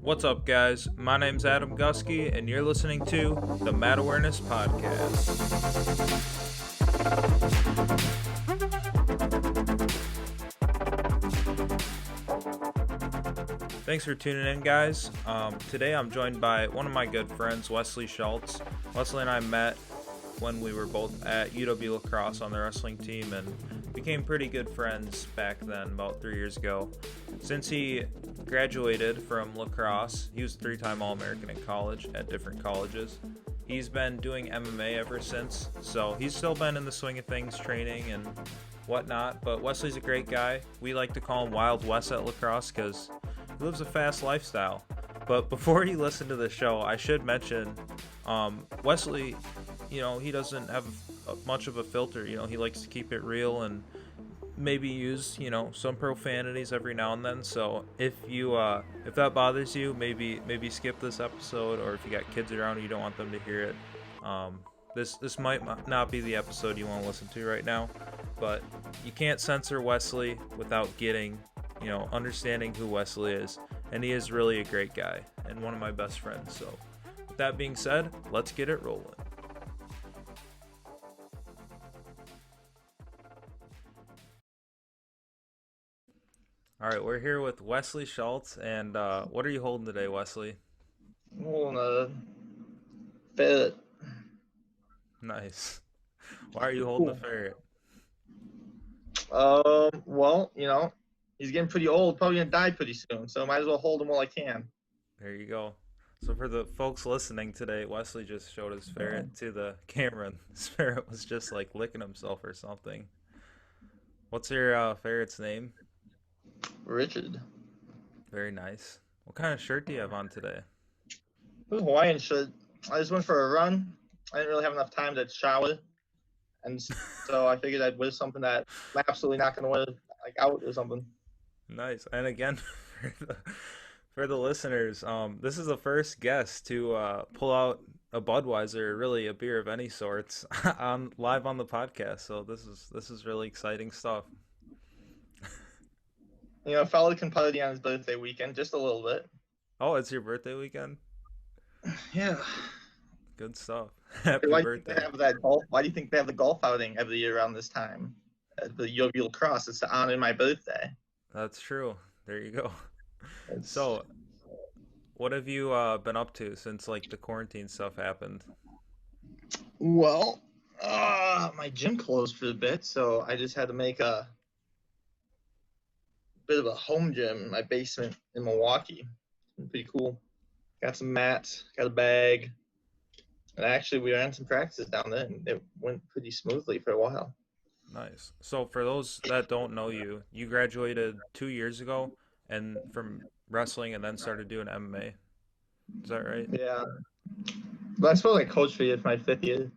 What's up, guys? My name's Adam Gusky, and you're listening to the Mat Awareness Podcast. Thanks for tuning in, guys. Today I'm joined by one of my good friends, Wesley Schultz. Wesley and I met when we were both at UW-La Crosse on the wrestling team and became pretty good friends back then, about 3 years ago. Since he graduated from La Crosse, he was a 3-time All-American in college at different colleges. He's been doing MMA ever since, so he's still been in the swing of things, training and whatnot, but Wesley's a great guy. We like to call him Wild West at La Crosse because he lives a fast lifestyle. But before you listen to the show, I should mention Wesley, he doesn't have much of a filter. He likes to keep it real and maybe use, some profanities every now and then. So if that bothers you, maybe skip this episode, or if you got kids around and you don't want them to hear it, this might not be the episode you want to listen to right now. But you can't censor Wesley without getting, understanding who Wesley is, and he is really a great guy and one of my best friends. So with that being said, let's get it rolling. All right, we're here with Wesley Schultz, and what are you holding today, Wesley? I'm holding a Ferret. Nice. Why are you holding a Ferret? Well, he's getting pretty old, probably gonna die pretty soon, so might as well hold him while I can. There you go. So for the folks listening today, Wesley just showed his ferret to the camera, and his ferret was just like licking himself or something. What's your ferret's name? Richard. Very nice. What kind of shirt do you have on today? It was a Hawaiian shirt. I just went for a run. I didn't really have enough time to shower, and so I figured I'd wear something that I'm absolutely not gonna wear like out or something. Nice. And again, for the listeners, this is the first guest to pull out a Budweiser, really a beer of any sorts, live on the podcast. So this is really exciting stuff. A fellow can party on his birthday weekend just a little bit. Oh, it's your birthday weekend? Yeah. Good stuff. Happy birthday. Why do you think they have the golf outing every year around this time? At the UW-La Crosse. It's to honor my birthday. That's true. There you go. So, what have you been up to since like the quarantine stuff happened? Well, my gym closed for a bit, so I just had to make a bit of a home gym in my basement in Milwaukee. Pretty cool. Got some mats, got a bag, and actually we ran some practices down there, and it went pretty smoothly for a while. Nice. So for those that don't know you, you graduated 2 years ago and from wrestling and then started doing MMA. Is that right? Yeah. But I suppose I coached for my 5th year.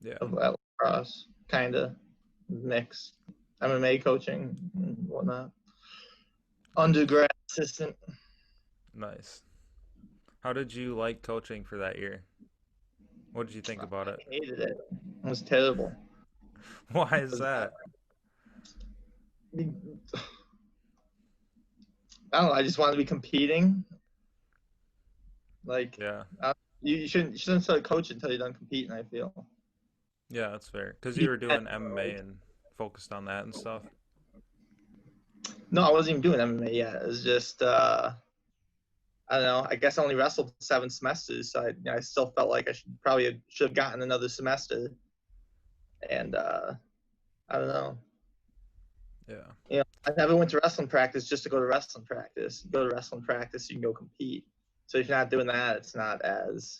Yeah. Of La Crosse, kind of mix MMA coaching and whatnot. Undergrad assistant. Nice. How did you like coaching for that year? What did you think about it? I hated it. It was terrible. Why is that? I don't know. I just wanted to be competing. Like, Yeah. You shouldn't start coaching until you're done competing, I feel. Yeah, that's fair. Because you were doing MMA and focused on that and stuff. No, I wasn't even doing MMA yet. It was just, I don't know. I guess I only wrestled 7 semesters, so I still felt like I should have gotten another semester. And I don't know. Yeah. I never went to wrestling practice just to go to wrestling practice. You go to wrestling practice, you can go compete. So if you're not doing that, it's not as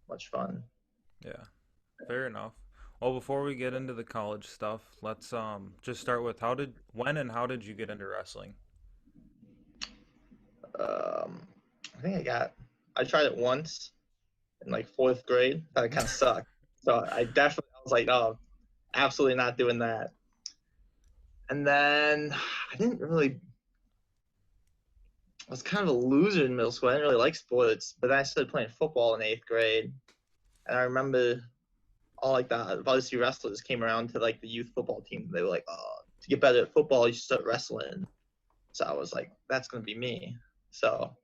much fun. Yeah. Fair enough. Well, before we get into the college stuff, let's just start with when and how did you get into wrestling? I think I tried it once in like 4th grade. That kind of sucked. So I was like, oh, absolutely not doing that. And then I was kind of a loser in middle school. I didn't really like sports, but then I started playing football in 8th grade. And I remember all like the varsity wrestlers came around to like the youth football team. They were like, oh, to get better at football, you should start wrestling. So I was like, that's going to be me. So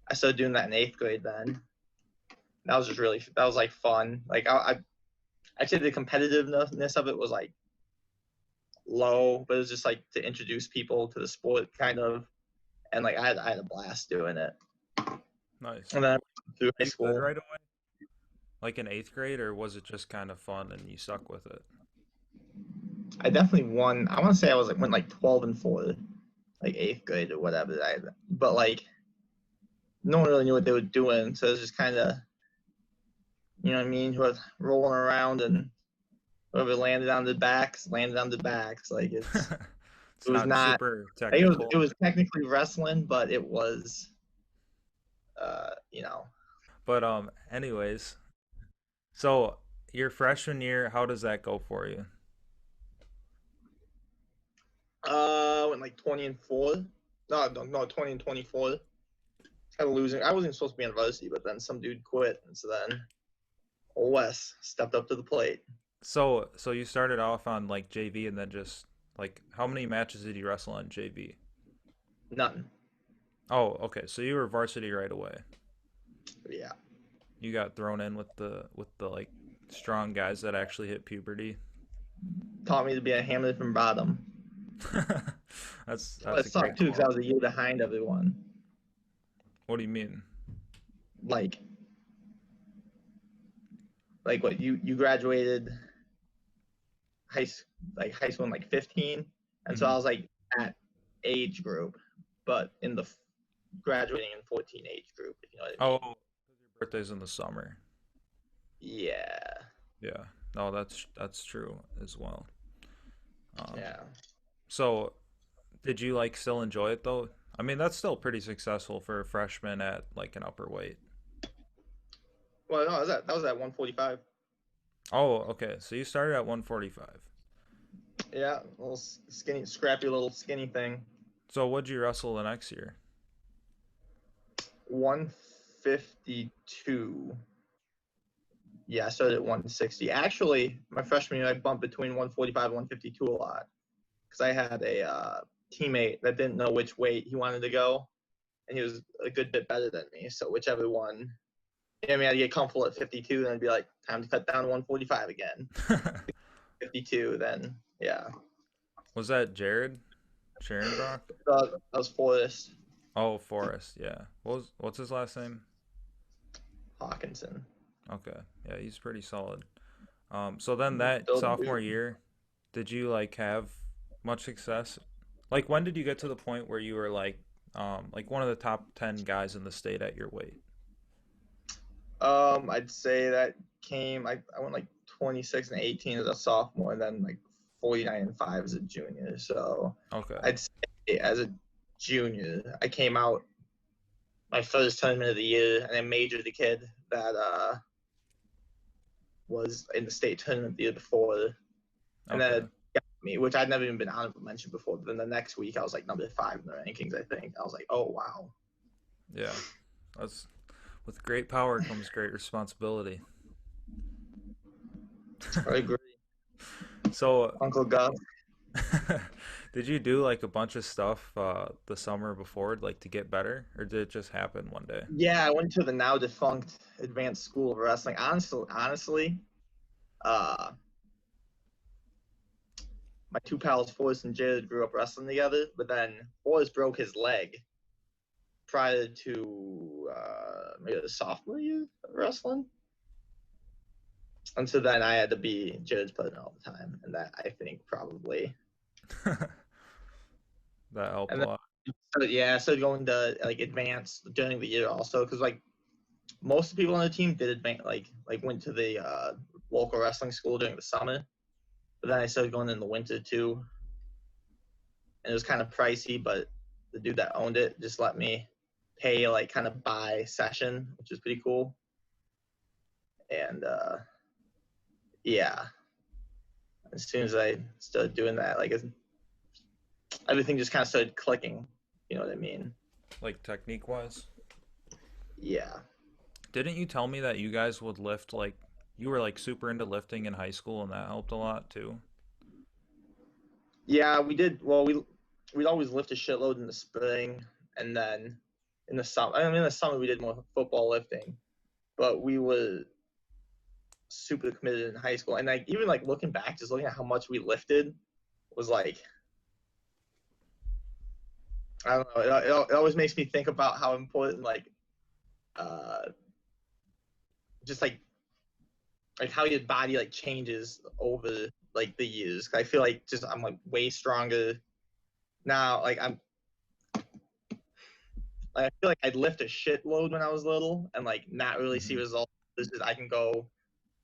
I started doing that in 8th grade then. That was that was like fun. Like I'd say the competitiveness of it was like low, but it was just like to introduce people to the sport kind of. And like I had a blast doing it. Nice. And then through high You good school, right away? Like in 8th grade, or was it just kind of fun and you stuck with it? I definitely won. I want to say I was like went like 12-4, like 8th grade or whatever. But like no one really knew what they were doing, so it was just kind of, you know what I mean, who was rolling around, and whoever landed on the backs landed on the backs. Like It's it was not not. super I think technical. it was technically wrestling, but it was, you know. But anyways, so your freshman year, how does that go for you? Went like 20-4. No, 20-24. Kind of losing. I wasn't supposed to be on varsity, but then some dude quit, and so then Wes stepped up to the plate. So you started off on like JV and then just like how many matches did you wrestle on JV? None. Oh, okay. So you were varsity right away. Yeah. You got thrown in with the like strong guys that actually hit puberty. Taught me to be a hammer from bottom. That's But a it great sucked too because I quote. was a year behind everyone. What do you mean? Like, what you graduated high school in like 15, and so I Hmm. was like that age group, but in the graduating in 14 age group, if you know what I Oh, mean. 'cause your birthday's in the summer. Yeah. Yeah. No, that's true as well. Um, Yeah. so did you like still enjoy it though? I mean, that's still pretty successful for a freshman at like an upper weight. Well, no, that was at 145. Oh, okay. So you started at 145. Yeah, a little skinny, scrappy little skinny thing. So what'd you wrestle the next year? 152. Yeah, I started at 160. Actually, my freshman year, I bumped between 145 and 152 a lot because I had a teammate that didn't know which weight he wanted to go, and he was a good bit better than me. So whichever one, you know, I mean, I'd get comfortable at 52, then I'd be like, time to cut down to 145 again. 52, then yeah. Was that Jared? Sharon Brock? That was Forrest Oh, Forrest. Yeah. What's his last name? Hawkinson. Okay. Yeah, he's pretty solid. So then that Still the sophomore dude. year, did you like have much success? Like when did you get to the point where you were like one of the top 10 guys in the state at your weight? I'd say that I went like 26 and 18 as a sophomore, and then like 49 and 5 as a junior. So Okay. I'd say as a junior, I came out my first tournament of the year, and I majored the kid that was in the state tournament the year before, and then Okay. it got me, which I'd never even been honorable mentioned before. But then the next week, I was like number 5 in the rankings. I think I was like, oh wow. Yeah. That's with great power comes great responsibility. I agree, So Uncle Gus. did you do like a bunch of stuff the summer before like to get better or did it just happen one day? Yeah, I went to the now defunct Advanced School of Wrestling. Honestly, uh, my two pals, Forrest and Jared, grew up wrestling together, but then Forrest broke his leg prior to maybe the sophomore year of wrestling. And so then I had to be Jared's partner all the time, and that I think probably. That helped And a then lot. yeah, I started going to like advanced during the year also because like most of the people on the team did advance like went to the local wrestling school during the summer, but then I started going in the winter too, and it was kind of pricey, but the dude that owned it just let me pay like kind of by session, which is pretty cool. And yeah, as soon as I started doing that, like everything just kind of started clicking. You know what I mean? Like technique wise. Yeah. Didn't you tell me that you guys would lift like you were like super into lifting in high school and that helped a lot too? Yeah, we did. Well, we'd always lift a shitload in the spring, and then in the summer. I mean, in the summer we did more football lifting, but we were super committed in high school. And like even like looking back, just looking at how much we lifted was like, I don't know. It always makes me think about how important uh just like how your body like changes over like the years. I feel like just I'm like way stronger now. I feel like I'd lift a shitload when I was little and like not really see results. This is I can go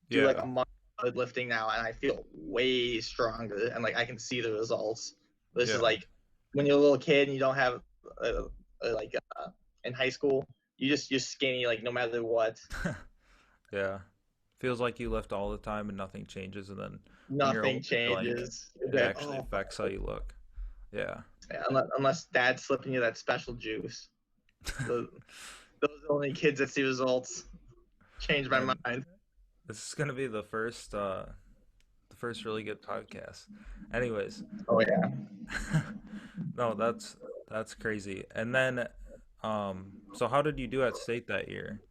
do like Yeah. a month of lifting now and I feel way stronger and like I can see the results. This is Yeah. like when you're a little kid and you don't have like in high school, you're skinny like no matter what. Yeah. Feels like you lift all the time and nothing changes, and then when you're Nothing older, like changes. it Like, actually oh, affects how you look. Yeah. yeah, unless dad's slipping you that special juice. Those, those are the only kids that see results. Change my Man, mind. this is gonna be the first really good podcast. Anyways, Oh yeah. no, that's crazy. And then, so how did you do at state that year?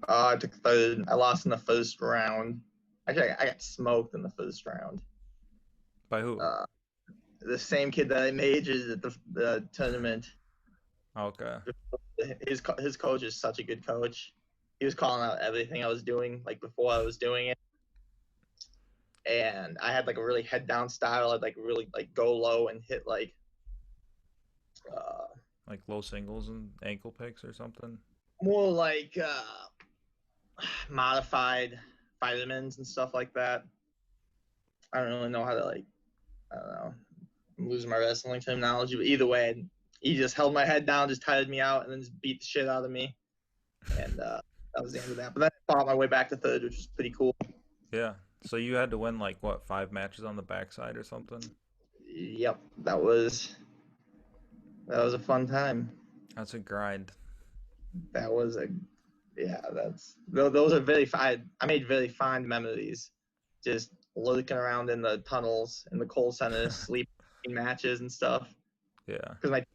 I took third. I lost in the first round. Actually, I got smoked in the first round. By who? Uh, the same kid that I majored at the tournament. Okay. His coach is such a good coach. He was calling out everything I was doing like before I was doing it, and I had like a really head down style. I'd like really like go low and hit like uh, Like low singles and ankle picks or something? more like modified vitamins and stuff like that. I don't really know how to like. I don't know. I'm losing my wrestling terminology, but either way, he just held my head down, just tired me out, and then just beat the shit out of me. And that was the end of that. But then I fought my way back to third, which was pretty cool. Yeah. So you had to win like what, 5 matches on the backside or something? Yep, that was a fun time. That's a grind. That was a yeah. That's those are very fine. I made very fond memories, just lurking around in the tunnels in the coal centers, sleeping matches and stuff. Yeah. Because my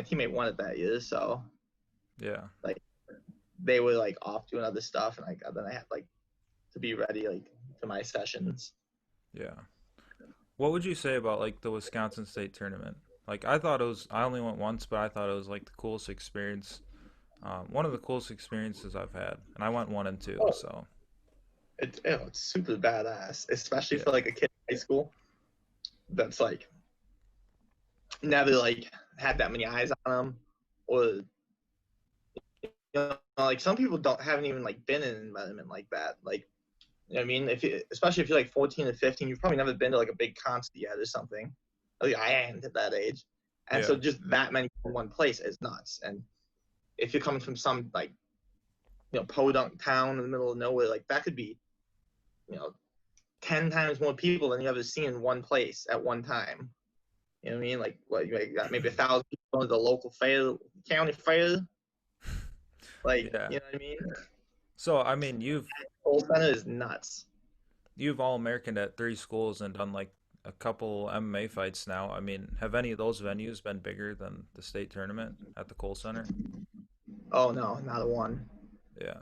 teammate won it that year, so Yeah. like they were like off doing other stuff, and like then I had like to be ready like to my sessions. Yeah. What would you say about like the Wisconsin State tournament? Like I thought it was, I only went once, but I thought it was like the coolest experience, one of the coolest experiences I've had, and I went 1 and 2, Oh, so it's super badass, especially for yeah, like a kid in high school that's like never like had that many eyes on them, or like some people don't haven't even like been in an environment like that. Like you know what I mean, especially if you're like 14 or 15, you've probably never been to like a big concert yet or something. Like I ain't at that age, and so yeah, just that many in one place is nuts. And if you're coming from some like podunk town in the middle of nowhere, like that could be you know 10 times more people than you ever seen in one place at one time. You know what I mean? Like what you got maybe 1,000 people at the local fair, county fair. Like yeah. you know what I mean? So I mean, Whole center is nuts. you've all Americaned at 3 schools and done like a couple MMA fights now. I mean, have any of those venues been bigger than the state tournament at the Kohl Center? Oh no, not a one. Yeah.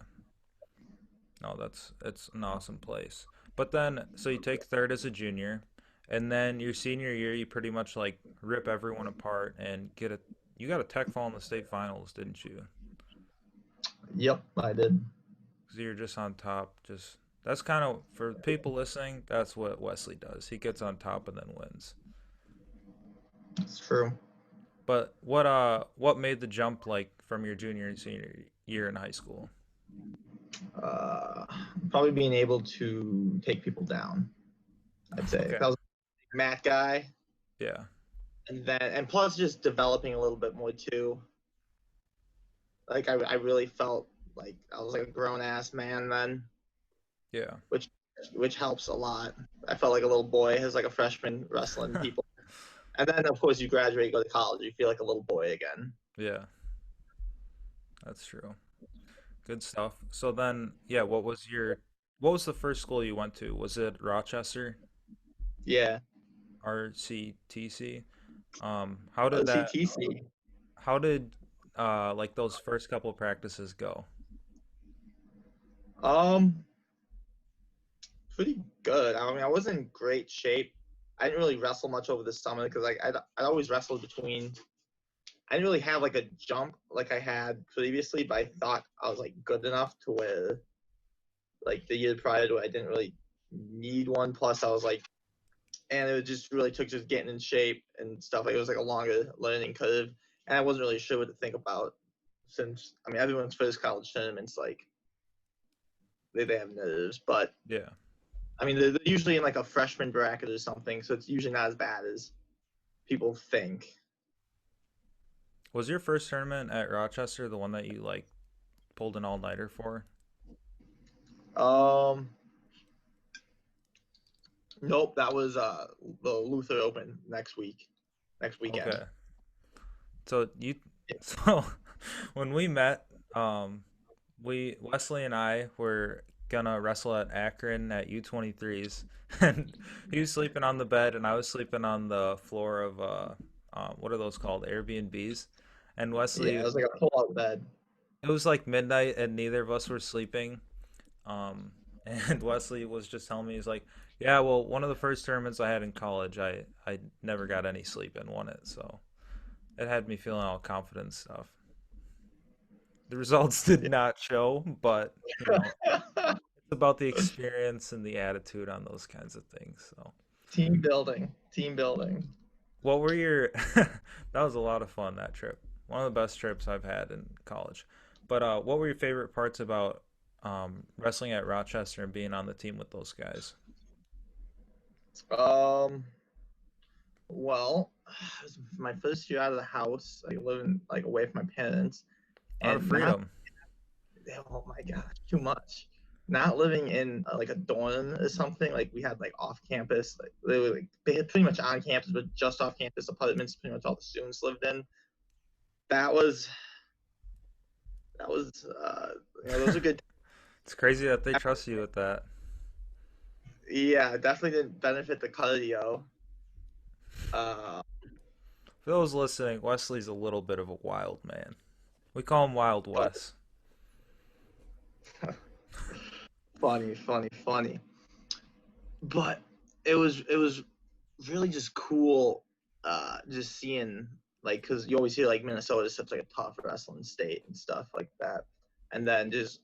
No, that's it's an awesome place. But then, so you take third as a junior, and then your senior year, you pretty much like rip everyone apart and get a. You got a tech fall in the state finals, didn't you? Yep, I did. Because you're just on top. Just that's kind of for people listening. That's what Wesley does. He gets on top and then wins. It's true. But what made the jump like from your junior and senior year in high school? Uh, Probably being able to take people down. I'd say Okay. that was a Matt guy, Yeah. and plus just developing a little bit more too. Like I really felt like I was like a grown ass man then, Yeah. which which helps a lot. I felt like a little boy as like a freshman wrestling people, and then of course you graduate, go to college, you feel like a little boy again. Yeah. That's true. Good stuff. So then, yeah, what was the first school you went to? Was it Rochester, Yeah, RCTC? How did that OCTC. how did like those first couple practices go? Um, Pretty good. I mean, I wasn't in great shape. I didn't really wrestle much over the summer because like I always wrestled between. I didn't really have like a jump like I had previously, but I thought I was like good enough to where like the year prior to it, I didn't really need one. Plus, I was like, and it just really took just getting in shape and stuff. Like it was like a longer learning curve, and I wasn't really sure what to think about since I mean everyone's first college tournaments like they have nerves, but Yeah. I mean they're usually in like a freshman bracket or something, so it's usually not as bad as people think. Was your first tournament at Rochester the one that you like pulled an all-nighter for? Um, nope, that was the Luther Open next weekend. Okay. So you so when we met, we Wesley and I were gonna wrestle at Akron at U23s, and he was sleeping on the bed and I was sleeping on the floor of what are those called? Airbnbs. And Yeah, it Wesley, was like a pull-out bed. it was like midnight and neither of us were sleeping. Um, and Wesley was just telling me, he's like, yeah, well, one of the first tournaments I had in college, I never got any sleep and won it, so it had me feeling all confident and stuff. The results did not show, but it's about the experience and the attitude on those kinds of things. So, Team building, team building. what were your? That was a lot of fun, that trip. One of the best trips I've had in college. But what were your favorite parts about wrestling at Rochester and being on the team with those guys? Um, well, it was my first year out of the house, like living like away from my parents, A lot of and not freedom. oh my gosh, too much. Not living in like a dorm or something. Like we had like off campus, like they had pretty much on campus, but just off campus apartments. Pretty much all the students lived in. That was that was those are good. It's crazy that they trust you with that. Yeah, definitely didn't benefit the cardio. Uh, For those listening, Wesley's a little bit of a wild man. We call him Wild but Wes. funny. But it was really just cool, just seeing like because you always hear like Minnesota is such like a tough wrestling state and stuff like that, and then just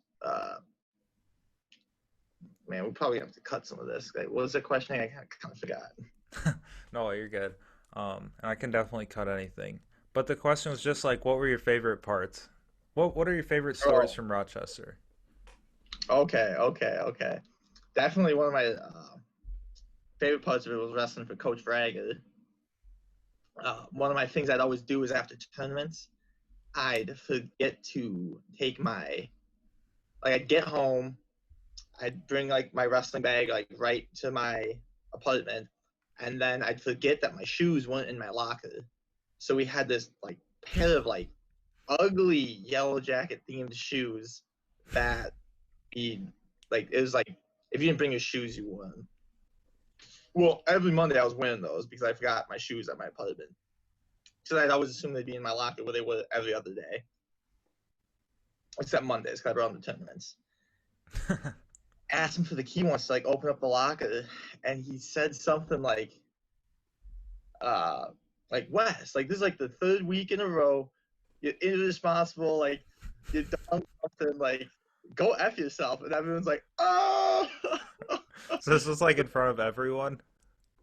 man, we probably have to cut some of this. Like, what was the question? I kind of forgot. No, you're good. And I can definitely cut anything. But the question was just like, what were your favorite parts? What are your favorite stories Oh, from Rochester? okay. Definitely one of my favorite parts of it was wrestling for Coach Frager. One of my things I'd always do is after tournaments, I'd forget to take my like I'd get home, I'd bring like my wrestling bag like right to my apartment, and then I'd forget that my shoes weren't in my locker. So we had this like pair of like ugly yellow jacket themed shoes that we like it was like if you didn't bring your shoes you won. Well, every Monday I was wearing those because I forgot my shoes at my apartment. So I'd always assume they'd be in my locker where they were every other day, except Mondays because I brought them to tournaments. Asked him for the key once to like open up the locker, and he said something uh, like Wes, like this is like the third week in a row, you're irresponsible, like you've done something, like go f yourself, and everyone's like, oh, So this was like in front of everyone.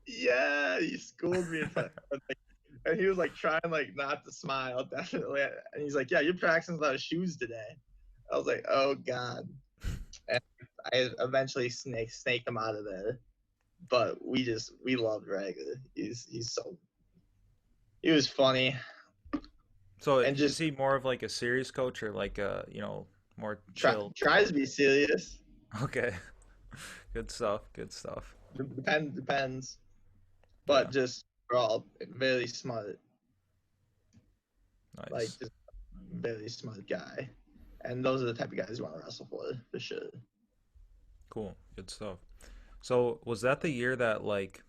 yeah, he schooled me in front, of, like, and he was like trying like not to smile, definitely, and he's like, yeah, you're practicing without shoes today. I was like, oh god, and I eventually snaked him out of there. But we loved Raga. He's so he was funny So and is just he more of like a serious coach or like a, more chill? tries to be serious. Okay. Good stuff. Good stuff. Depends, Yeah. but just overall very smart, like Nice. just very smart guy. And those are the type of guys you want to wrestle for sure. Cool. Good stuff. So was that the year that like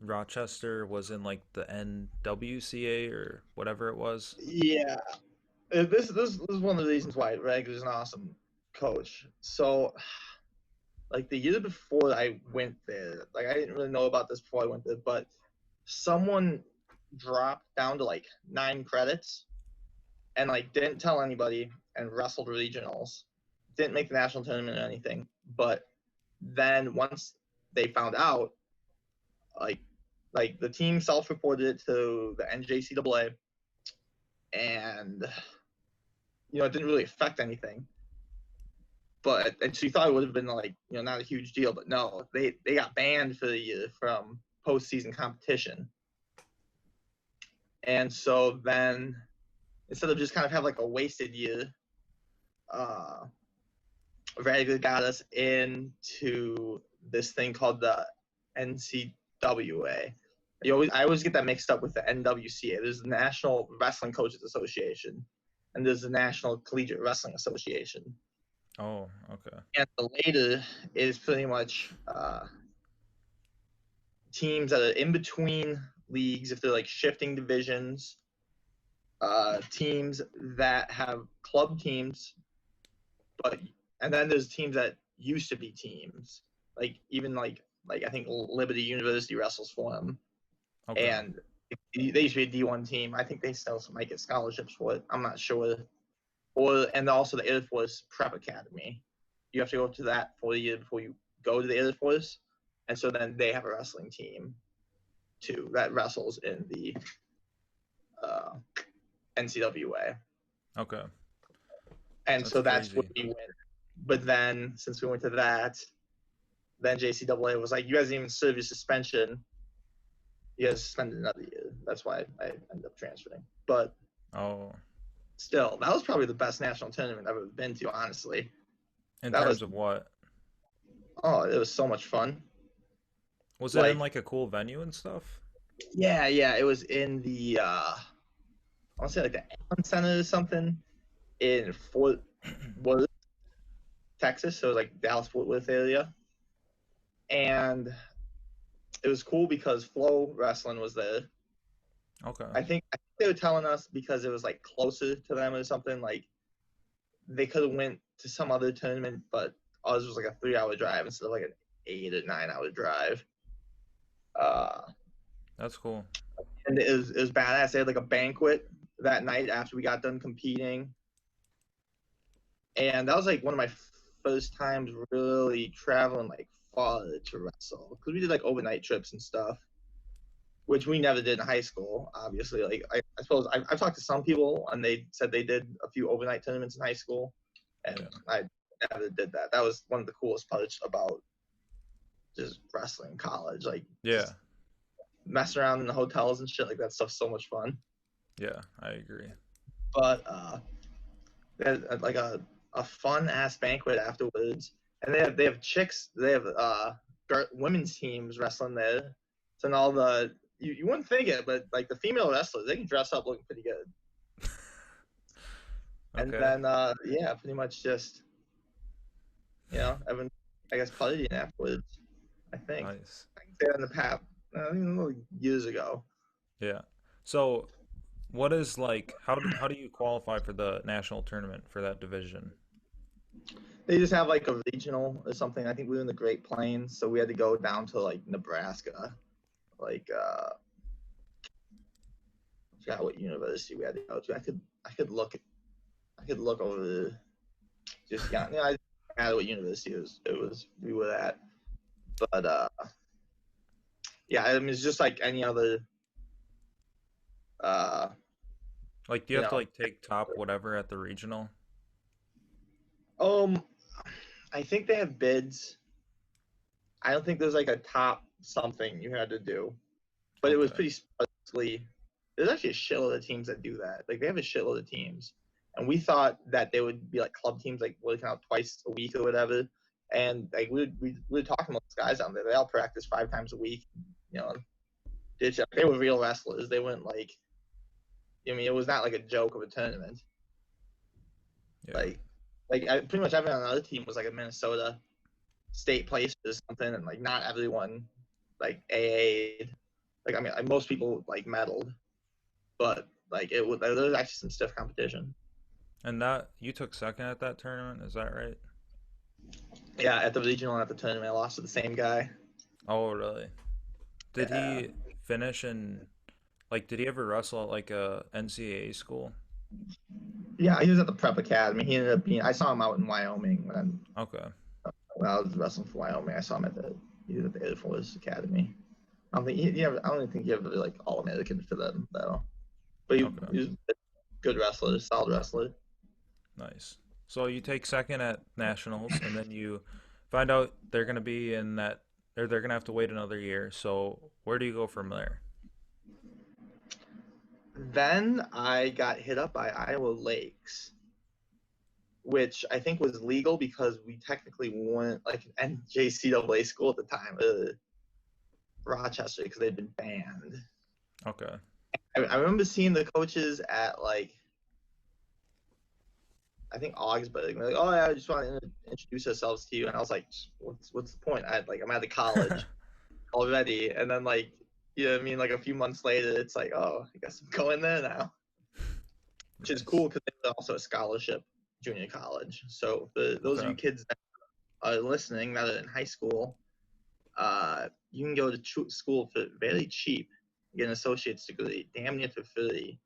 Rochester was in like the NWCA or whatever it was? Yeah, This is one of the reasons why Reg is an awesome coach. So, like the year before I went there, like I didn't really know about this before I went there, but someone dropped down to like 9 credits and like didn't tell anybody and wrestled regionals. Didn't make the national tournament or anything, but then once they found out, like the team self-reported it to the NJCAA, and it didn't really affect anything. But and she thought it would have been like not a huge deal, but no, they got banned for the year from postseason competition. And so then instead of just kind of have like a wasted year, Reg got us into this thing called the NCWA. I always get that mixed up with the NWCA. There's the National Wrestling Coaches Association, and there's the National Collegiate Wrestling Association. Oh, okay. And the later is pretty much teams that are in between leagues, if they're like shifting divisions, teams that have club teams, and then there's teams that used to be teams, like even like I think Liberty University wrestles for them. Okay. And they used to be a D1 team. I think they still might get scholarships for it. I'm not sure. And also the Air Force Prep Academy. You have to go to that for a year before you go to the Air Force. And so then they have a wrestling team too that wrestles in the NCWA. Okay. And so that's where we went. But then since we went to that, then JCAA was like, you guys didn't even serve your suspension. You guys suspended another year. That's why I ended up transferring. But still, that was probably the best national tournament I've ever been to, honestly. In terms of what? Oh, it was so much fun. Was it in like a cool venue and stuff? Yeah. It was in the I want to say like the Allen Center or something in Fort Worth, Texas. So it was like Dallas-Fort Worth area. And it was cool because Flow Wrestling was there. Okay. I think they were telling us because it was like closer to them or something, like they could have went to some other tournament, but ours was like a 3-hour drive instead of like an 8 or 9-hour drive. That's cool. And it was badass. They had like a banquet that night after we got done competing. And that was like one of my first times really traveling like far to wrestle, because we did like overnight trips and stuff, which we never did in high school, obviously. Like I suppose I've talked to some people and they said they did a few overnight tournaments in high school, and I never did that. That was one of the coolest parts about just wrestling in college. Like messing around in the hotels and shit, like that stuff's so much fun. Yeah, I agree. But they had like a fun ass banquet afterwards, and they have chicks. They have women's teams wrestling there. So all the you wouldn't think it, but like the female wrestlers, they can dress up looking pretty good. And then pretty much just everyone, I guess, partying afterwards. I think. Nice. I can say that in the past, years ago. Yeah. So, what is like? How do you qualify for the national tournament for that division? They just have like a regional or something. I think we were in the Great Plains, so we had to go down to like Nebraska. Like I forgot what university we had to go to. I could look over just I didn't matter what university it was we were at. But I mean it's just like any other like do you have to like take top whatever at the regional? I think they have bids. I don't think there's like a top something you had to do, but it was pretty sparsely. There's actually a shitload of teams that do that. Like they have a shitload of teams, and we thought that they would be like club teams, like working out twice a week or whatever. And like we were talking to those guys out there. They all practice 5 times a week. They were real wrestlers. They weren't like. I mean, it was not like a joke of a tournament. Yeah. Like pretty much everyone on the other team was like a Minnesota state place or something, and like not everyone like AA'd. Like most people like medaled, but like there was actually some stiff competition. And that you took second at that tournament, is that right? Yeah, at the regional and at the tournament, I lost to the same guy. Oh, really? Did Yeah. he finish in like did he ever wrestle at like a NCAA school? Yeah, he was at the Prep Academy. He ended up being. I saw him out in Wyoming Okay. when I was wrestling for Wyoming. I saw him at he was at the Air Force Academy. I don't think he ever like All American for them though. But Okay. he was a good wrestler, solid wrestler. Nice. So you take second at nationals and then you find out they're going to be in that or they're going to have to wait another year. So where do you go from there? Then I got hit up by Iowa Lakes, which I think was legal because we technically weren't like an NJCAA school at the time, Rochester, because they'd been banned. Okay. I remember seeing the coaches at like I think Augsburg. They're like, oh yeah, I just want to introduce ourselves to you, and I was like, what's the point? I'm at the college already, and then like you know what I mean, like a few months later, it's like, oh, I guess I'm going there now, which is Nice. cool because they were also a scholarship junior college. So for those of Okay. you kids that are listening that are in high school, you can go to school for very cheap, get an associate's degree, damn near for free,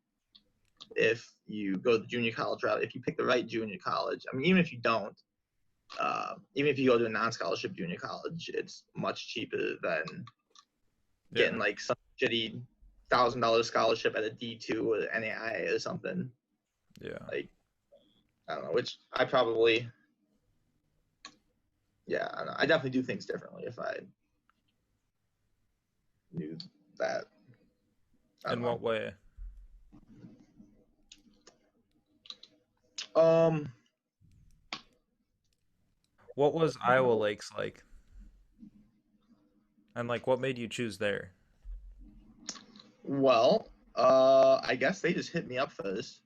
if you go the junior college route. If you pick the right junior college, I mean, even if you don't, even if you go to a non-scholarship junior college, it's much cheaper than Yeah. getting like some shitty $1,000 scholarship at a D2 or NAIA or something. Yeah. Like I don't know, which I probably, yeah, I don't know. I definitely do things differently if I knew that. I don't In know. what way? Um, What was Iowa Lakes like? And like what made you choose there? well, I guess they just hit me up first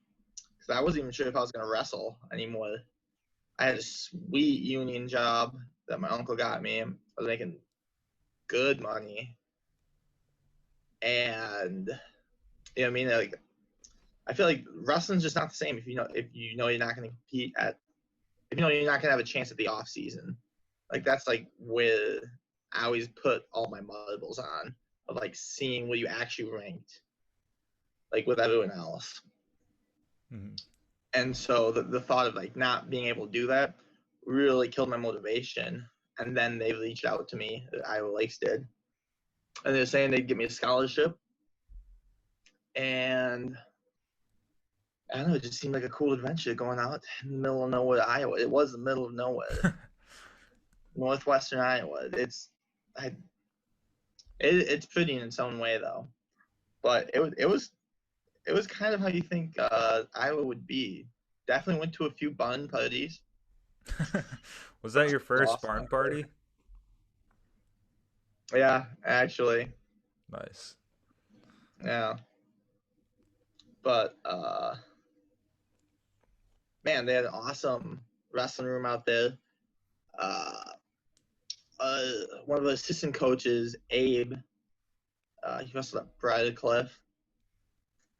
because I wasn't even sure if I was gonna wrestle anymore. I had a sweet union job that my uncle got me. I was making good money, and you know what I mean. Like, I feel like wrestling's just not the same if you know you're not going to compete at if you know you're not going to have a chance at the off season. Like that's like where I always put all my marbles on of like seeing where you actually ranked, like with everyone else. Hmm. And so the thought of like not being able to do that really killed my motivation. And then they reached out to me, Iowa Lakes did, and they're saying they'd give me a scholarship. And I don't know, it just seemed like a cool adventure going out in the middle of nowhere, Iowa. It was the middle of nowhere, northwestern Iowa. I, it's pretty in its own way though, but it was kind of how you think Iowa would be. Definitely went to a few barn parties. Was that your first Lost barn out party? there. Yeah, actually, Nice. yeah. But man, they had an awesome wrestling room out there. Uh, one of the assistant coaches, Abe, he wrestled at Bridal Cliff.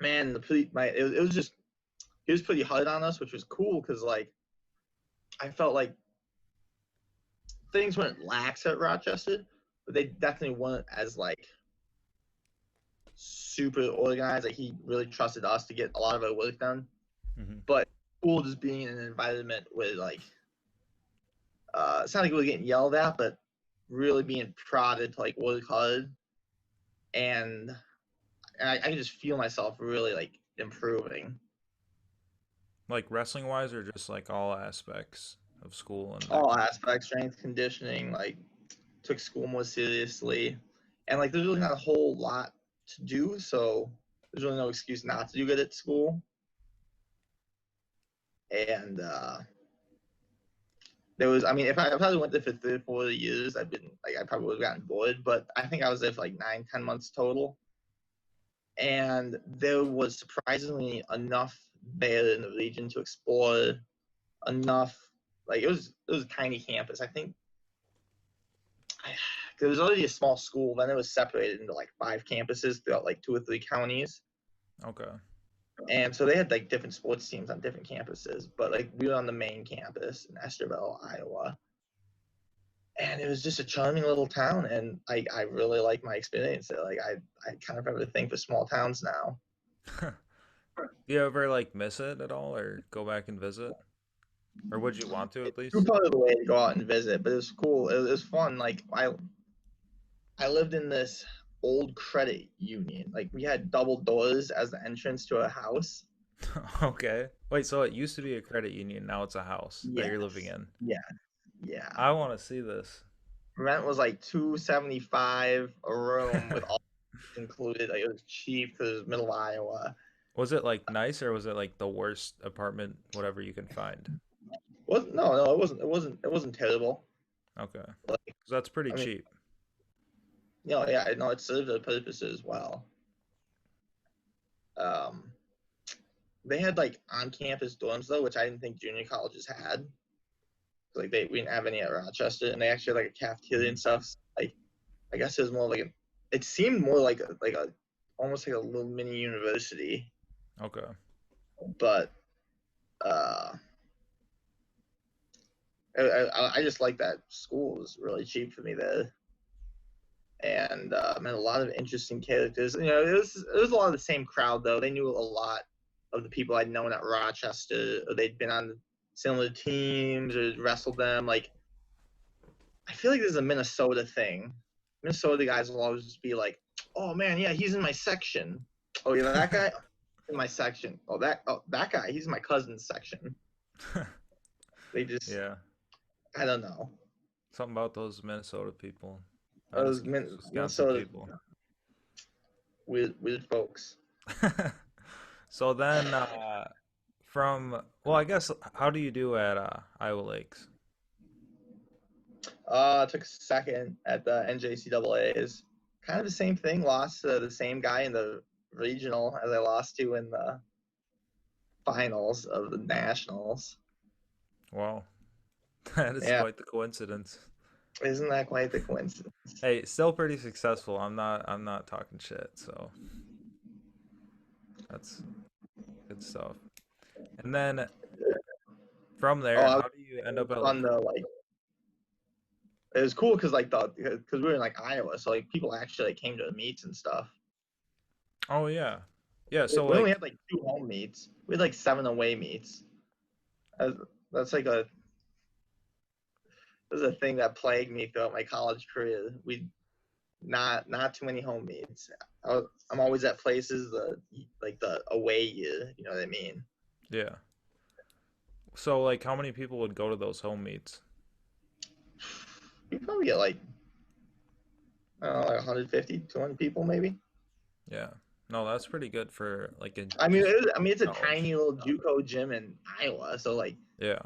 Man, it was just he was pretty hard on us, which was cool because like I felt like things weren't lax at Rochester, but they definitely weren't as like super organized. Like he really trusted us to get a lot of our work done. Hmm. But cool just being in an environment where like it's not like we were getting yelled at, but really being prodded to like work hard, and I can just feel myself really like improving Like wrestling wise or just like all aspects of school and that all kind aspects, strength conditioning, like took school more seriously, and like there's really not a whole lot to do, so there's really no excuse not to do good at school. And there was, I mean, if I probably went there for 3 or 4 years, I probably would have gotten bored. But I think I was there for like 9, 10 months total, and there was surprisingly enough there in the region to explore. Enough, like it was a tiny campus. I think there was already a small school. Then it was separated into like 5 campuses throughout like 2 or 3 counties. of. Okay. And so they had like different sports teams on different campuses, but like we were on the main campus in Estherville, Iowa. And it was just a charming little town, and I really like my experience there. Like I kind of have a thing for small towns now. Do you ever like miss it at all or go back and visit? Or would you want to at It was least? probably the way to go out and visit, but it was cool. It was fun. Like I lived in this old credit union. Like we had double doors as the entrance to a house. Okay. Wait, so it used to be a credit union, now it's a house that you're living Yes. in. Yeah. Yeah. I want to see this. Rent was like $275 a room with all included. Like it was cheap because it was middle of Iowa. Was it like nice or was it like the worst apartment, whatever you can find? Well, no, it wasn't terrible. Okay. 'Cause Like that's pretty I mean, cheap. yeah, no, it served a purpose as well. Um, they had like on-campus dorms though, which I didn't think junior colleges had. Like we didn't have any at Rochester, and they actually had like a cafeteria and stuff. Like I guess it was more like it seemed more like a almost like a little mini university, Okay. but uh, I just like that school was really cheap for me there, and met a lot of interesting characters. It was a lot of the same crowd though. They knew a lot of the people I'd known at Rochester, or they'd been on similar teams or wrestled them. Like I feel like this is a Minnesota thing. Minnesota guys will always just be like, "Oh man, yeah, he's in my section. Oh yeah, that guy in my section. Oh that guy, he's in my cousin's section." They just, Yeah. I don't know. Something about those Minnesota people. Those Wisconsin Minnesota people. weird folks. So then well, I guess how do you do at Iowa Lakes? I took second at the NJCAA's. Kind of the same thing. Lost to the same guy in the regional as I lost to in the finals of the nationals. Wow. That is Yeah, quite the coincidence. isn't that quite the coincidence? Hey, still pretty successful. I'm not talking shit, so that's good stuff. And then from there, Oh, how do you end it up was at fun Lacrosse? though. Like it was cool because we were in like Iowa, so like people actually like, came to the meets and stuff. Oh yeah. Yeah, We so only like had like 2 home meets. We had like 7 away meets. That's like a This is a thing that plagued me throughout my college career. We not too many home meets. I'm always at places like the away year. You know what I mean? yeah. So like how many people would go to those home meets? You probably get like I don't know, like 150, 200 people maybe. Yeah. No, that's pretty good for like a I mean, just it's a college. tiny little JUCO gym in Iowa, so like Yeah.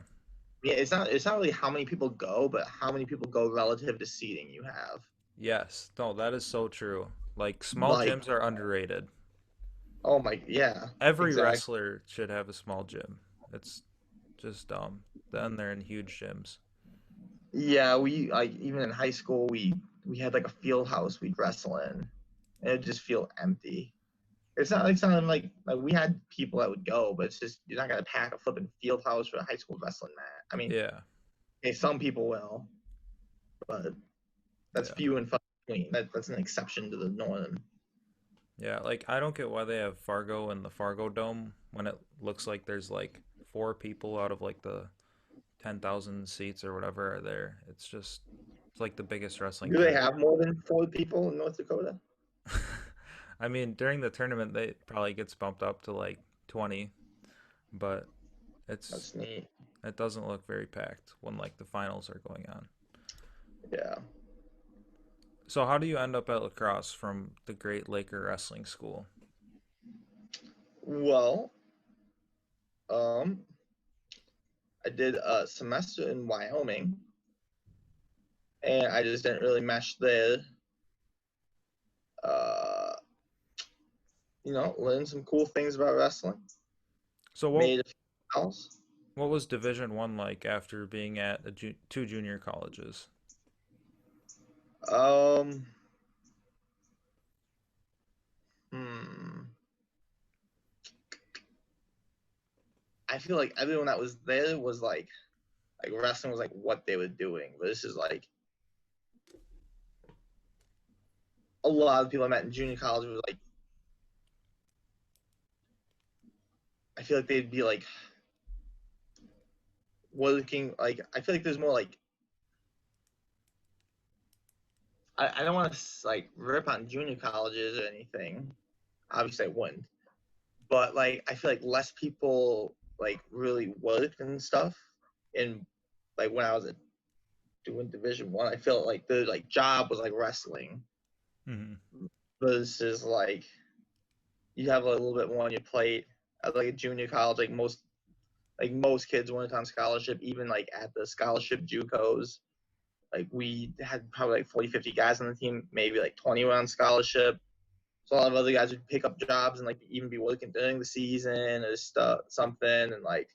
yeah, it's not really how many people go, but how many people go relative to seating you have. Yes. No, that is so true. Like small Like gyms are underrated. oh my yeah, Every exactly. wrestler should have a small gym. It's just dumb. Then they're in huge gyms. Yeah, we like even in high school we had like a field house we'd wrestle in. And it'd just feel empty. It's not like we had people that would go, but it's just you're not gonna pack a flipping field house for a high school wrestling mat. I mean, Yeah. okay, some people will, but that's Yeah. few and far between. That's an exception to the norm. Yeah, like I don't get why they have Fargo in the Fargo Dome when it looks like there's like four people out of like the 10,000 seats or whatever are there. It's like the biggest wrestling Do they tournament. have more than 4 people in North Dakota? I mean, during the tournament, they probably gets bumped up to like 20, but it's That's neat. it doesn't look very packed when like the finals are going on. Yeah. So how do you end up at La Crosse from the Great Laker Wrestling School? Well, um, I did a semester in Wyoming, and I just didn't really mesh there. Uh, learned some cool things about wrestling. So Made a few pals. what was Division One like after being at two junior colleges? Um, hmm. I feel like everyone that was there was like wrestling was like what they were doing. But this is like a lot of people I met in junior college were like, I feel like they'd be like working, like, I feel like there's more like, I don't want to like rip on junior colleges or anything. Obviously, I wouldn't. But like, I feel like less people like really worked and stuff. And like when I was doing Division 1, I felt like the like job was like wrestling versus like you have a little bit more on your plate. At like a junior college, like most kids went on scholarship, even like at the scholarship JUCOs. Like we had probably like 40, 50 guys on the team, maybe like 20 were on scholarship. So a lot of other guys would pick up jobs and like even be working during the season or something, and like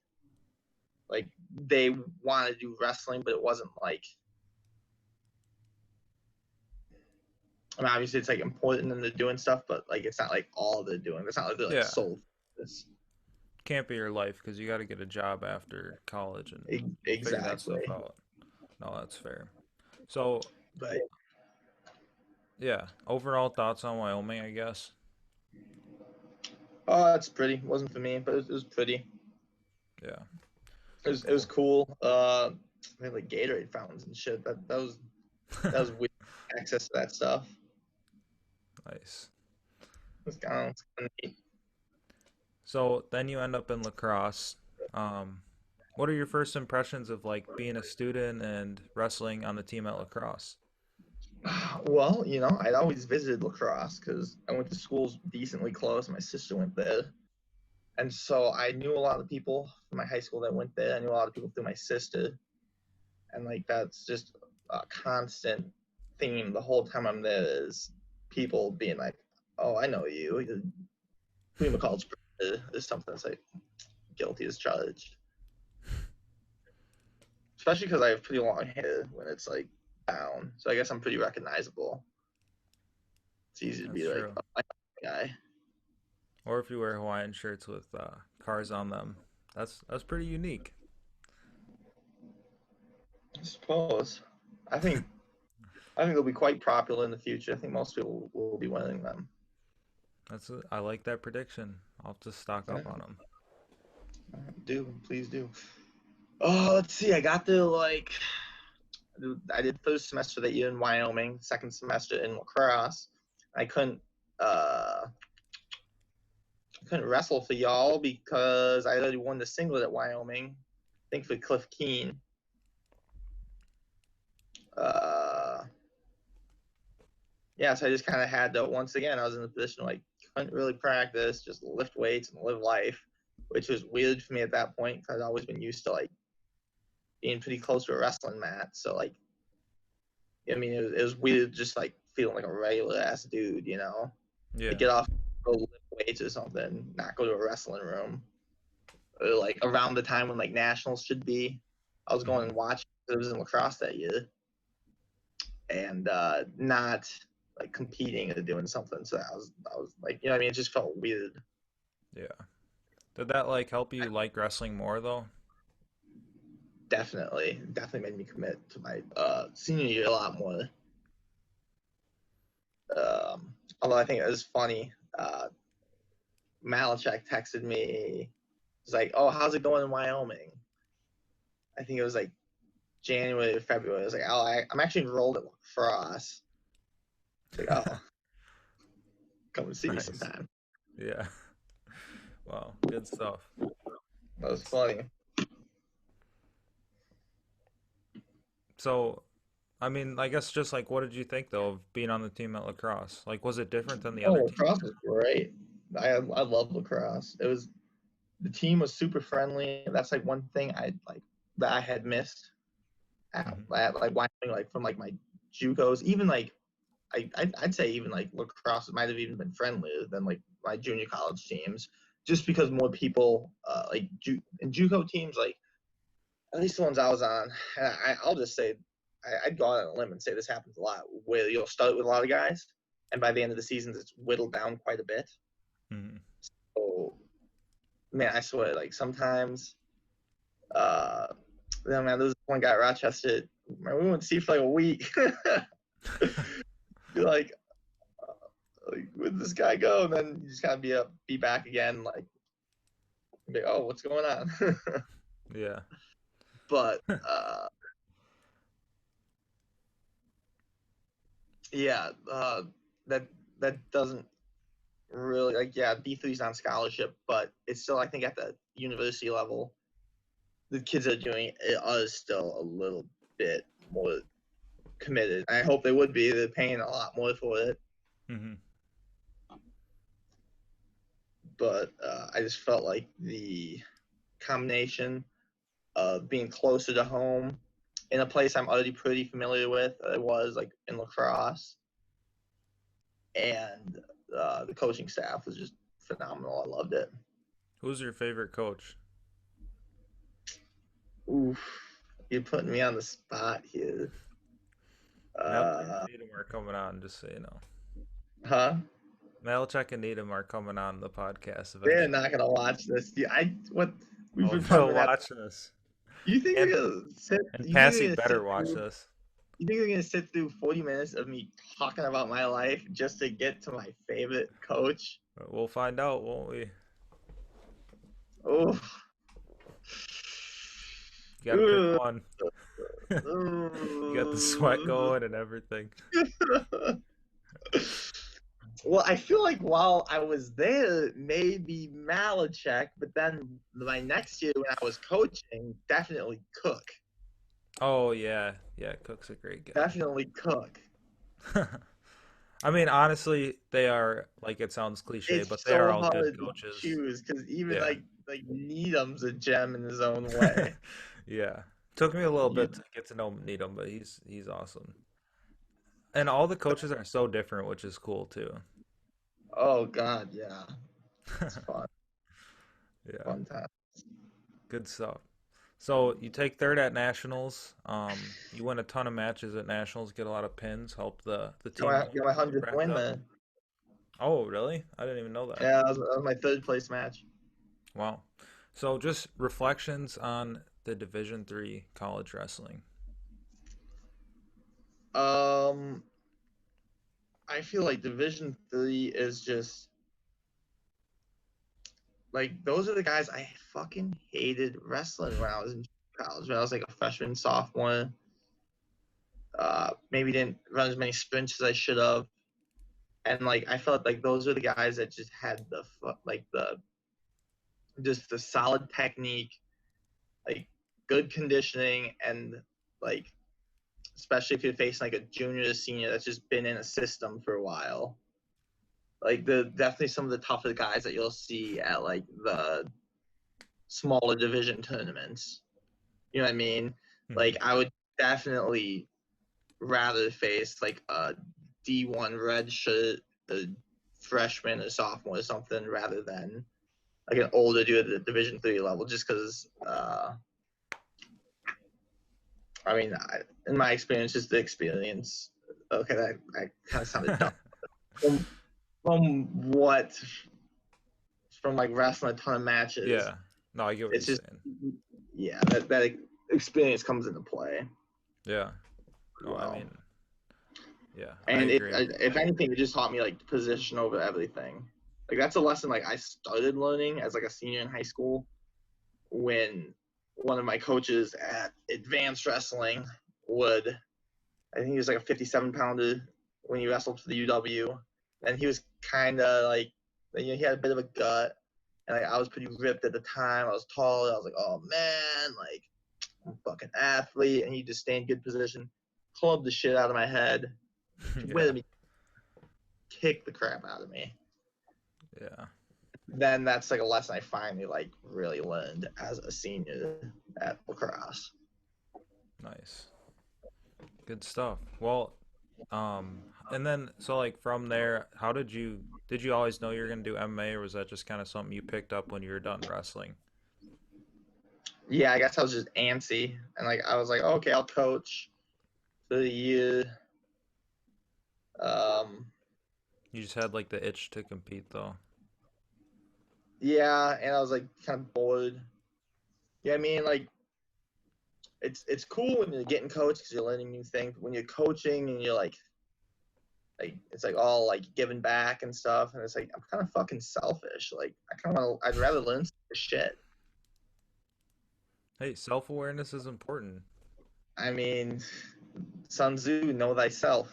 they wanted to do wrestling, but it wasn't like. I mean, obviously it's like important and they're doing stuff, but like it's not like all they're doing. It's not like they're like sold this. Can't be your life because you got to get a job after college and figure that stuff Exactly. out. No, that's fair. So, But yeah, overall thoughts on Wyoming, I guess. oh, it's pretty. It wasn't for me, but it was pretty. Yeah. It was cool. We had like Gatorade fountains and shit. That was weird access to that stuff. Nice. It's kind of neat. So then you end up in La Crosse. What are your first impressions of like being a student and wrestling on the team at La Crosse? Well, I'd always visited La Crosse because I went to schools decently close. My sister went there. And so I knew a lot of people from my high school that went there. I knew a lot of people through my sister. And like that's just a constant theme the whole time I'm there is people being like, oh, I know you. You're Prima College is something that's like guilty as charged. Especially because I have pretty long hair when it's like down. So I guess I'm pretty recognizable. It's easy to be like, oh, I know that guy. Or if you wear Hawaiian shirts with cars on them, that's pretty unique. I suppose. I think they'll be quite popular in the future. I think most people will be wearing them. I like that prediction. I'll have to stock up on them. Please do. Oh, let's see. I got the I did first semester that year in Wyoming, second semester in La Crosse. I couldn't wrestle for y'all because I already won the singlet at Wyoming. I think for Cliff Keen. Yeah, so I just kind of had to, once again, I was in the position like couldn't really practice, just lift weights and live life, which was weird for me at that point because I'd always been used to like being pretty close to a wrestling mat. So like, I mean, it was weird just like feeling like a regular ass dude, Yeah. To get off, go lift weights or something, not go to a wrestling room. Or like around the time when like nationals should be, I was going and watching. It was in La Crosse that year, and not like competing or doing something. So I was like, I mean, it just felt weird. Yeah. Did that like help you like wrestling more though? Definitely made me commit to my senior year a lot more. Although I think it was funny. Malachek texted me. He's like, "Oh, how's it going in Wyoming?" I think it was like January or February. I was like, "Oh, I'm actually enrolled at La Crosse." Like, oh, come and see me sometime. Yeah. Wow, good stuff. That was funny. So, I mean, I guess just like, what did you think though of being on the team at La Crosse? Like, was it different than the Oh, other La teams? Crosse was great. I love La Crosse. The team was super friendly. That's like one thing that I had missed at like Wyoming, like from like my JUCOs. Even like I'd say even like La Crosse might have even been friendlier than like my junior college teams, just because more people like in JUCO teams, like at least the ones I was on. And I'll just say I'd go out on a limb and say this happens a lot, where you'll start with a lot of guys, and by the end of the season, it's whittled down quite a bit. Mm-hmm. So man, I swear, like sometimes, man, there was one guy at Rochester. Man, we wouldn't see for like a week. Be like, where'd this guy go? And then you just kind of be back again, like, oh, what's going on? Yeah. But yeah, that doesn't really like D3's on scholarship, but it's still I think at the university level, the kids are doing it are still a little bit more committed. I hope they would be. They're paying a lot more for it. Mm-hmm. But I just felt like the combination of being closer to home in a place I'm already pretty familiar with, it was like in La Crosse, and the coaching staff was just phenomenal. I loved it. Who's your favorite coach? Oof, you're putting me on the spot here. Needham are coming on, just so you know. Huh? Malachek and Needham are coming on the podcast eventually. They're not gonna watch this. We've been they'll talking watch this. You think And, they're gonna sit? and You think Passy they're gonna better sit watch through, this. You think they're gonna sit through 40 minutes of me talking about my life just to get to my favorite coach? We'll find out, won't we? Oh. You gotta pick one. You got the sweat going and everything. Well, I feel like while I was there, maybe Malachek, but then my next year when I was coaching, definitely Cook. Oh yeah, Cook's a great guy. Definitely Cook. I mean, honestly, they are like it sounds cliche, It's but so they are all hard good to coaches. choose because even Yeah. like Needham's a gem in his own way. Yeah, took me a little bit to get to know Needham, but he's awesome. And all the coaches are so different, which is cool too. Oh God, yeah, it's fun, Yeah, fun time. good stuff. So you take third at nationals. You win a ton of matches at nationals, get a lot of pins, help the team Got my 100th wrapped win up. there. Oh, really? I didn't even know that. Yeah, that was my third place match. Wow. So just reflections on the Division III college wrestling. I feel like Division III is just like those are the guys I fucking hated wrestling when I was in college. When I was like a freshman, sophomore. Maybe didn't run as many sprints as I should have, and like I felt like those are the guys that just had the just the solid technique, like good conditioning, and like especially if you're facing like a junior or senior that's just been in a system for a while. Like definitely some of the tougher guys that you'll see at like the smaller division tournaments. You know what I mean? Mm-hmm. Like I would definitely rather face like a D1 red shirt, a freshman or sophomore or something, rather than like an older dude at the Division III level, just because. I mean, in my experience, just the experience. Okay, that kind of sounded dumb. From like wrestling a ton of matches. Yeah. No, I get what you're saying. Yeah, that experience comes into play. Yeah. No, well. I mean, yeah. And I agree. if anything, it just taught me like position over everything. Like that's a lesson like I started learning as like a senior in high school when one of my coaches at advanced wrestling would, I think he was like a 57-pounder when he wrestled for the UW, and he was kind of like, he had a bit of a gut, and like I was pretty ripped at the time. I was tall. I was like, oh man, like I'm a fucking athlete, and he just stayed in good position, clubbed the shit out of my head, with me, kick the crap out of me. Yeah. Then that's like a lesson I finally like really learned as a senior at La Crosse. Nice. Good stuff. Well, and then so like from there, how did you always know you were gonna do MMA, or was that just kind of something you picked up when you were done wrestling? Yeah, I guess I was just antsy, and like I was like, oh, okay, I'll coach for the year. You just had like the itch to compete, though. Yeah, and I was like kind of bored. Yeah, I mean, like it's cool when you're getting coached because you're learning new things. But when you're coaching and you're like it's like all like giving back and stuff, and it's like I'm kind of fucking selfish. Like I'd rather learn some shit. Hey, self-awareness is important. I mean, Sun Tzu, know thyself.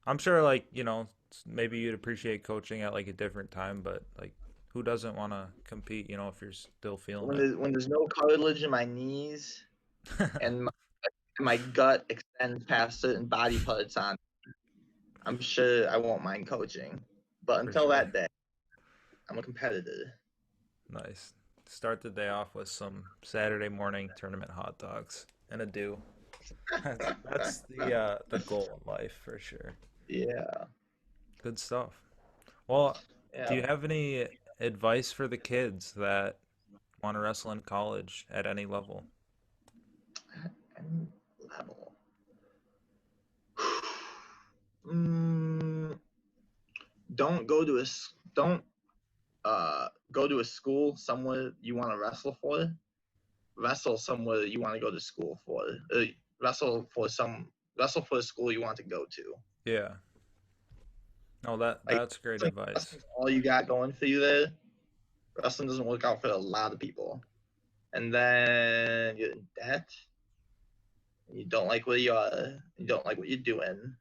I'm sure, like, maybe you'd appreciate coaching at like a different time, but like, who doesn't want to compete, if you're still feeling When there's no cartilage in my knees it? and my gut extends past certain body parts I'm sure I won't mind coaching. But For until sure. that day, I'm a competitor. Nice. Start the day off with some Saturday morning tournament hot dogs and a dew. That's the goal in life for sure. Yeah. Good stuff. Well, do Yeah. you have any advice for the kids that want to wrestle in college at any level? Any level. Mm, don't go to a school somewhere you want to wrestle for. Wrestle somewhere you want to go to school for. Wrestle for a school you want to go to. Yeah. Oh, Like, that's great like advice. wrestling's all you got going for you there. Wrestling doesn't work out for a lot of people. And then you're in debt. You don't like where you are. You don't like what you're doing.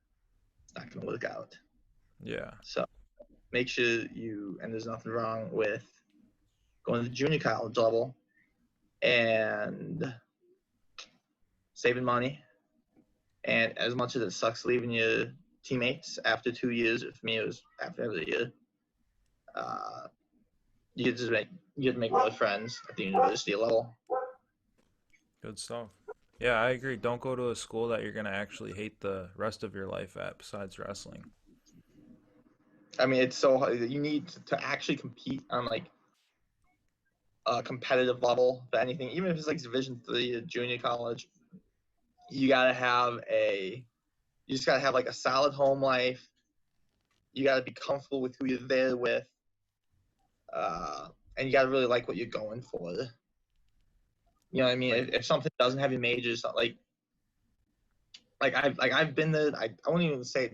It's not going to work out. Yeah. So make sure and there's nothing wrong with going to junior college level and saving money. And as much as it sucks leaving your teammates after 2 years, for me it was after every year, you get to make other friends at the university level. Good stuff. Yeah, I agree. Don't go to a school that you're gonna actually hate the rest of your life at besides wrestling. I mean, it's so hard. You need to actually compete on like a competitive level for anything, even if it's like Division 3 or junior college. You just gotta have like a solid home life. You gotta be comfortable with who you're there with, and you gotta really like what you're going for. You know what I mean? If something doesn't have your majors, I've been there. I won't even say.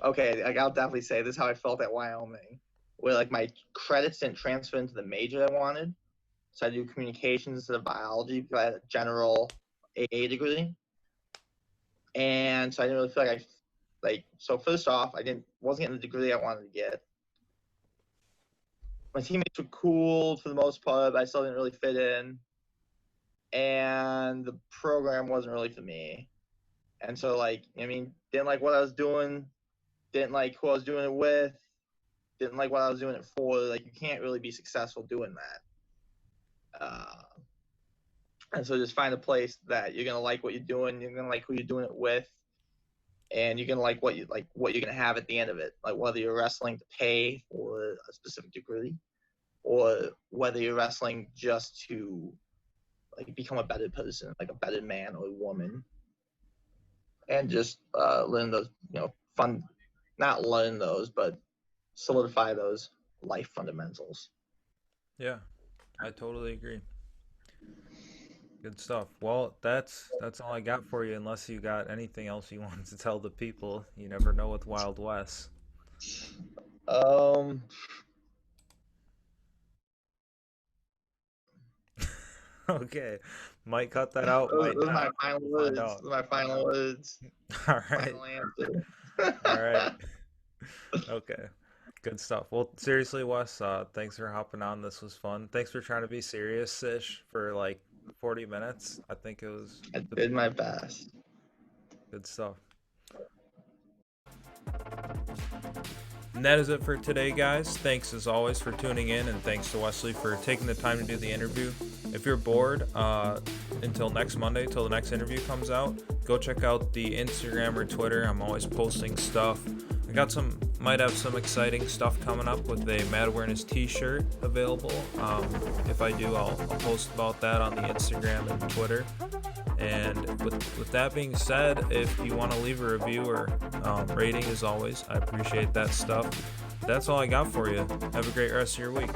Okay, like I'll definitely say this is how I felt at Wyoming, where like my credits didn't transfer into the major I wanted. So I do communications instead of biology because I had a general AA degree, and so I didn't really feel like so first off, wasn't getting the degree I wanted to get. My teammates were cool for the most part, but I still didn't really fit in, and the program wasn't really for me. And so didn't like what I was doing, didn't like who I was doing it with, didn't like what I was doing it for. Like you can't really be successful doing that. And so just find a place that you're gonna like what you're doing, you're gonna like who you're doing it with, and you're gonna like what you're gonna have at the end of it. Like whether you're wrestling to pay for a specific degree, or whether you're wrestling just to like become a better person, like a better man or woman, and just learn those, not learn those, but solidify those life fundamentals. Yeah, I totally agree. Good stuff. Well, that's all I got for you, unless you got anything else you wanted to tell the people. You never know with Wild West. Um, Okay. Might cut that out, might those are my not. final We'll words. find out. Those are my final words. All right. Final answer. All right. Okay. Good stuff. Well, seriously, Wes, thanks for hopping on. This was fun. Thanks for trying to be serious-ish for like 40 minutes. I think it was I did my best. good stuff. And that is it for today, guys. Thanks as always for tuning in, and thanks to Wesley for taking the time to do the interview. If you're bored, until next Monday, till the next interview comes out, go check out the Instagram or Twitter. I'm always posting stuff. Might have some exciting stuff coming up with a Mad Awareness t-shirt available. If I do, I'll post about that on the Instagram and Twitter. And with that being said, if you want to leave a review or rating, as always, I appreciate that stuff. That's all I got for you. Have a great rest of your week.